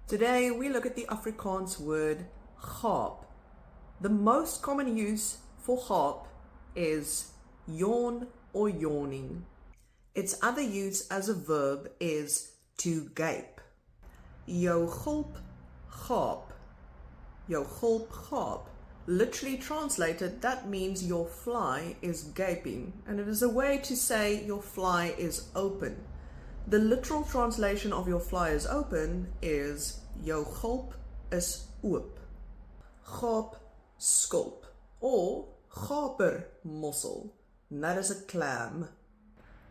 Today we look at the Afrikaans word gaap. The most common use for gaap is yawn or yawning. Its other use as a verb is to gape. Jou gulp gaap. Jou gulp gaap. Literally translated, that means your fly is gaping, and it is a way to say your fly is open. The literal translation of your fly is open is jou gulp is oop. Gaap skulp or gaper mossel, and that is a clam.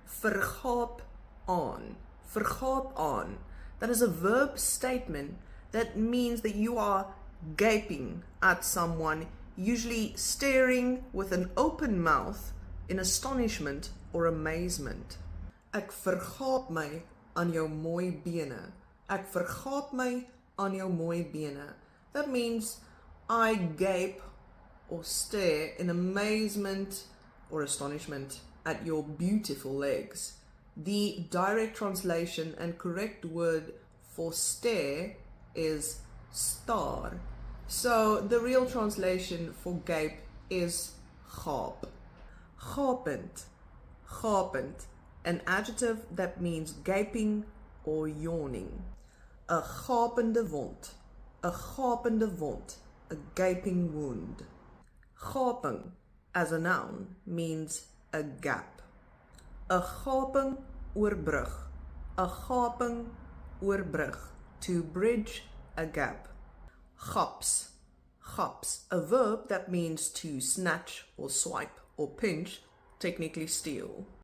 Vergaap aan. Vergaap aan. That is a verb statement that means that you are gaping at someone, usually staring with an open mouth in astonishment or amazement. Ek vergaap my aan jou mooi bene. Ek vergaap my aan jou mooi bene. That means I gape or stare in amazement or astonishment at your beautiful legs. The direct translation and correct word for stare is staar. So the real translation for gape is gaap. Gapend. Gapend. An adjective that means gaping or yawning. A gapende wond. A gapende wond. A gaping wound. Gaping as a noun means a gap. A gaping oorbrug. A gaping oorbrug. To bridge a gap. Gaps. Gaps. A verb that means to snatch or swipe or pinch, technically steal.